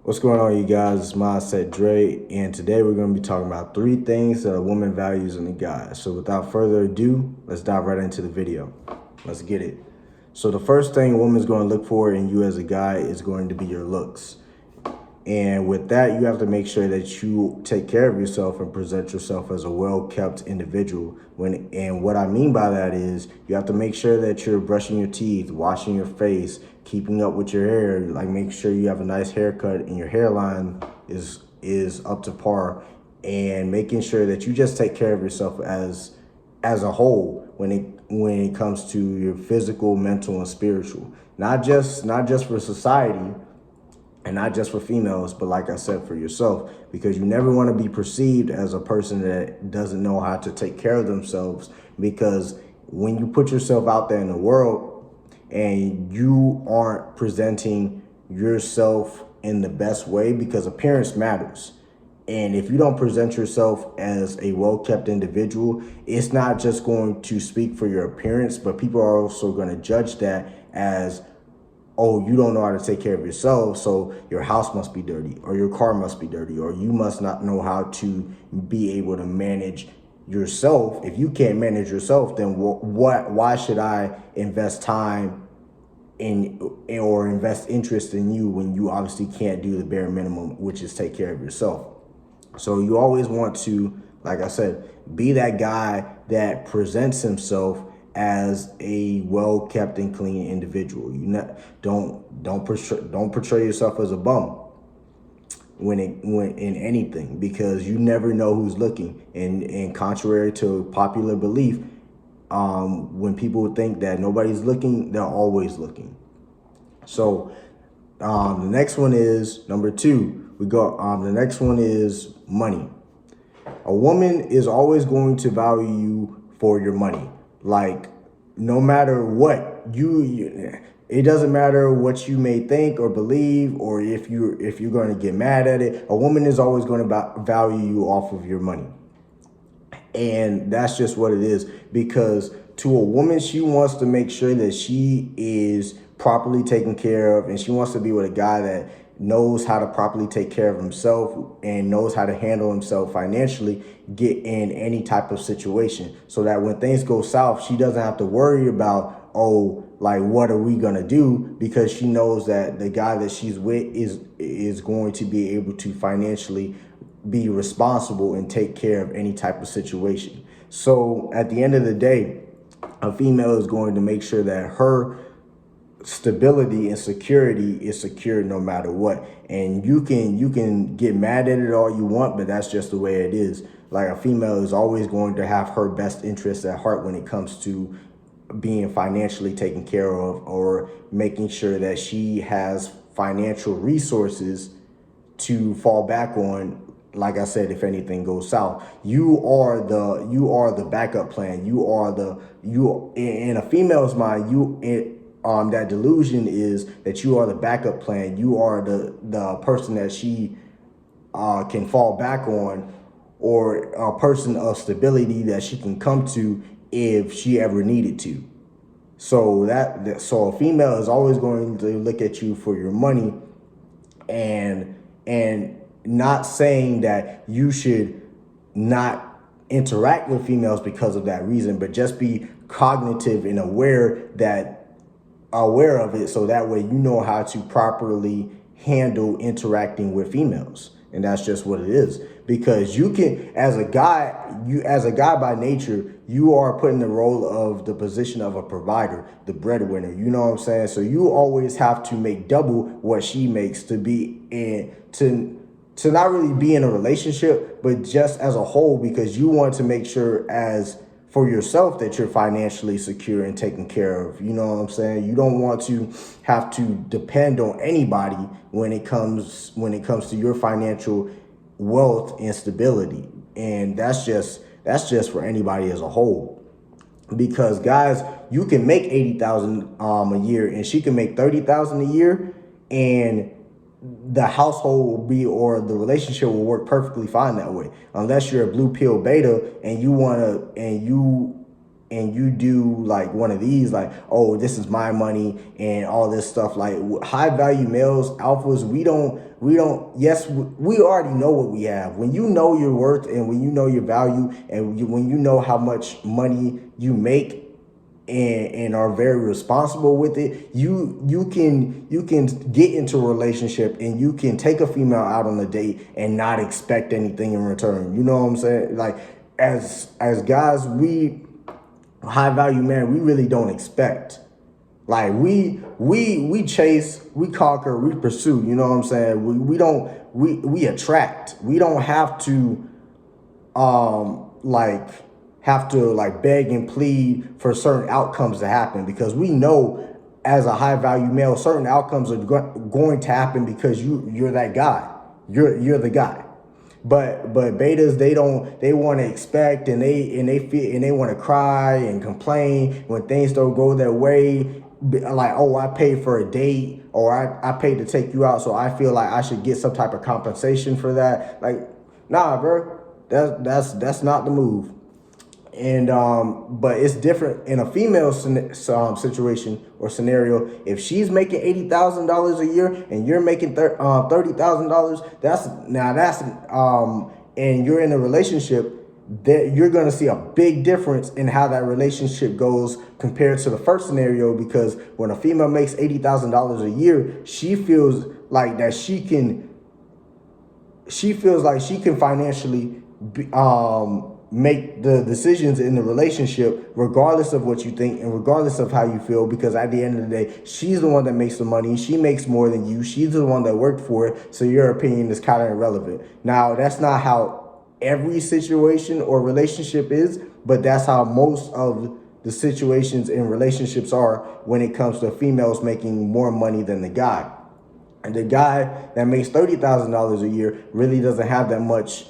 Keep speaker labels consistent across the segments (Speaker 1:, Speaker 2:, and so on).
Speaker 1: What's going on, you guys? It's Mindset Dre, and today we're going to be talking about 3 things that a woman values in a guy. So without further ado, let's dive right into the video. Let's get it. So the first thing a woman's going to look for in you as a guy is going to be your looks. And with that, you have to make sure that you take care of yourself and present yourself as a well-kept individual. And what I mean by that is you have to make sure that you're brushing your teeth, washing your face, keeping up with your hair, like make sure you have a nice haircut and your hairline is up to par, and making sure that you just take care of yourself as a whole when it comes to your physical, mental, and spiritual. Not just for society, and not just for females, but like I said, for yourself, because you never want to be perceived as a person that doesn't know how to take care of themselves. Because when you put yourself out there in the world and you aren't presenting yourself in the best way, because appearance matters. And if you don't present yourself as a well-kept individual, it's not just going to speak for your appearance, but people are also going to judge that as, oh, you don't know how to take care of yourself, so your house must be dirty, or your car must be dirty, or you must not know how to be able to manage yourself. If you can't manage yourself, then why should I invest time in or invest interest in you when you obviously can't do the bare minimum, which is take care of yourself? So you always want to, like I said, be that guy that presents himself as a well-kept and clean individual. Don't portray yourself as a bum when in anything, because you never know who's looking. And contrary to popular belief, when people think that nobody's looking, they're always looking. So the next one is number 2. The next one is money. A woman is always going to value you for your money. Like, no matter what it doesn't matter what you may think or believe, or if you're going to get mad at it. A woman is always going to value you off of your money. And that's just what it is, because to a woman, she wants to make sure that she is properly taken care of, and she wants to be with a guy that knows how to properly take care of himself and knows how to handle himself financially, get in any type of situation, so that when things go south, she doesn't have to worry about, oh, like, what are we gonna do? Because she knows that the guy that she's with is going to be able to financially be responsible and take care of any type of situation. So at the end of the day, a female is going to make sure that her stability and security is secure no matter what. And you can get mad at it all you want, but that's just the way it is. Like, a female is always going to have her best interests at heart when it comes to being financially taken care of, or making sure that she has financial resources to fall back on. Like I said, if anything goes south, you are the backup plan. In a female's mind, that delusion is that you are the backup plan. You are the person that she can fall back on, or a person of stability that she can come to if she ever needed to. So so a female is always going to look at you for your money, and not saying that you should not interact with females because of that reason, but just be cognitive and aware of it, so that way you know how to properly handle interacting with females. And that's just what it is. Because you can, as a guy by nature, you are put in the role of the position of a provider, the breadwinner. You know what I'm saying? So you always have to make double what she makes to be in to not really be in a relationship, but just as a whole, because you want to make sure as for yourself that you're financially secure and taken care of. You know what I'm saying? You don't want to have to depend on anybody when it comes to your financial wealth and stability. And that's just for anybody as a whole. Because guys, you can make 80,000 a year, and she can make 30,000 a year, and the household will be, or the relationship will work perfectly fine that way, unless you're a blue pill beta and you and you do like one of these, like, oh, this is my money and all this stuff, like high value males, alphas, yes, we already know what we have. When you know your worth and when you know your value and when you know how much money you make and are very responsible with it, you can get into a relationship and you can take a female out on a date and not expect anything in return. You know what I'm saying? Like as guys, we high value man, we really don't expect. Like we chase, we conquer, we pursue. You know what I'm saying? We attract. We don't have to like beg and plead for certain outcomes to happen, because we know as a high value male certain outcomes are going to happen because you're that guy. You're the guy. But betas, they want to expect, and they feel, and they want to cry and complain when things don't go their way. Like, oh, I paid for a date, or I paid to take you out, so I feel like I should get some type of compensation for that. Like, nah, bro, that's not the move. And but it's different in a female situation or scenario. If she's making $80,000 a year and you're making $30,000, that's and you're in a relationship, that you're going to see a big difference in how that relationship goes compared to the first scenario. Because when a female makes $80,000 a year, she feels like she can financially make the decisions in the relationship regardless of what you think and regardless of how you feel, because at the end of the day, she's the one that makes the money. She makes more than you. She's the one that worked for it, so your opinion is kind of irrelevant. Now, that's not how every situation or relationship is, but that's how most of the situations in relationships are when it comes to females making more money than the guy. And the guy that makes $30,000 a year really doesn't have that much.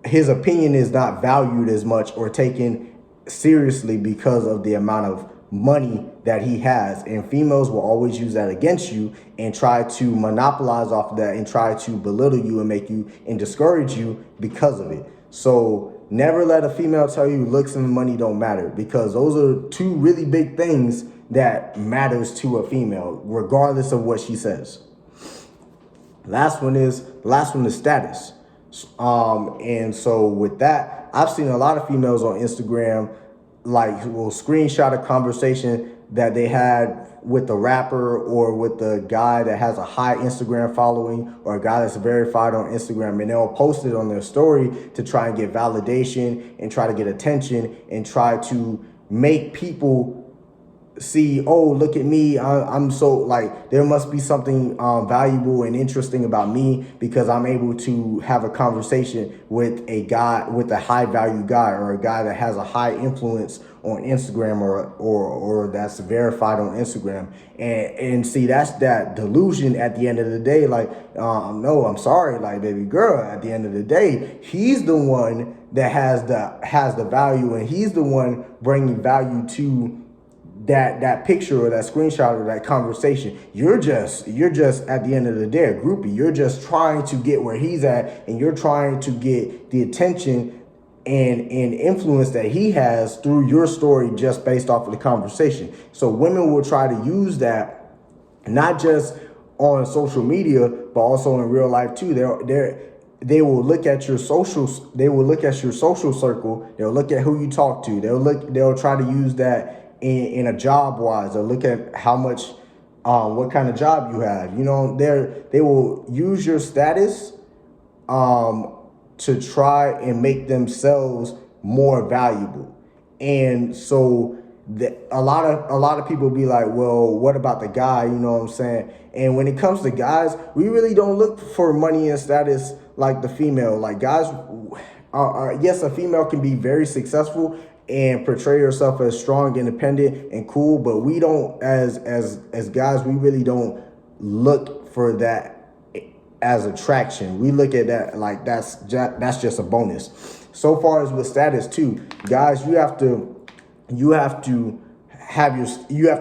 Speaker 1: His opinion is not valued as much or taken seriously because of the amount of money that he has. And females will always use that against you and try to monopolize off of that and try to belittle you and make you and discourage you because of it. So never let a female tell you looks and money don't matter, because those are two really big things that matters to a female, regardless of what she says. Last one is status. And so with that, I've seen a lot of females on Instagram, like, will screenshot a conversation that they had with the rapper or with the guy that has a high Instagram following or a guy that's verified on Instagram, and they'll post it on their story to try and get validation and try to get attention and try to make people see, oh, look at me, I'm so, like, there must be something valuable and interesting about me because I'm able to have a conversation with a guy, with a high value guy, or a guy that has a high influence on Instagram or that's verified on Instagram. And see, that's that delusion at the end of the day. Like, no, I'm sorry, like, baby girl, at the end of the day, he's the one that has the value, and he's the one bringing value to that picture or that screenshot or that conversation. You're just at the end of the day a groupie. You're just trying to get where he's at, and you're trying to get the attention and influence that he has through your story just based off of the conversation. So women will try to use that not just on social media but also in real life too. They will look at your socials. They will look at your social circle. They'll look at who you talk to. They'll try to use that in a job wise. They'll look at how much, what kind of job you have. You know, they will use your status to try and make themselves more valuable. And so a lot of people be like, well, what about the guy? You know what I'm saying? And when it comes to guys, we really don't look for money and status like the female. Like, guys, yes, a female can be very successful and portray herself as strong, independent, and cool, but we don't, as guys, we really don't look for that as attraction. We look at that like that's just a bonus. So far as with status too, guys, you have to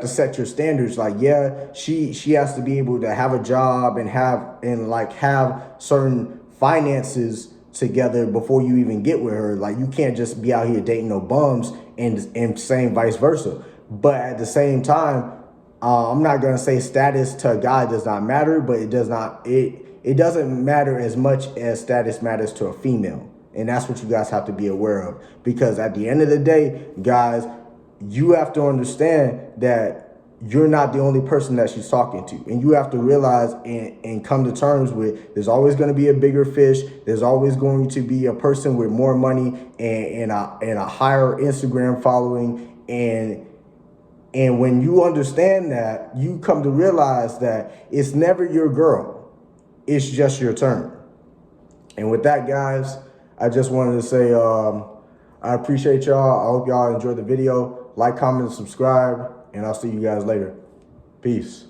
Speaker 1: set your standards. Like, yeah, she has to be able to have a job and have certain finances together before you even get with her. Like, you can't just be out here dating no bums and same vice versa. But at the same time, I'm not gonna say status to a guy does not matter, but it doesn't matter as much as status matters to a female. And that's what you guys have to be aware of. Because at the end of the day, guys, you have to understand that you're not the only person that she's talking to. And you have to realize and come to terms with there's always going to be a bigger fish. There's always going to be a person with more money and a higher Instagram following. And when you understand that, you come to realize that it's never your girl. It's just your turn. And with that, guys, I just wanted to say I appreciate y'all. I hope y'all enjoyed the video. Like, comment, and subscribe. And I'll see you guys later. Peace.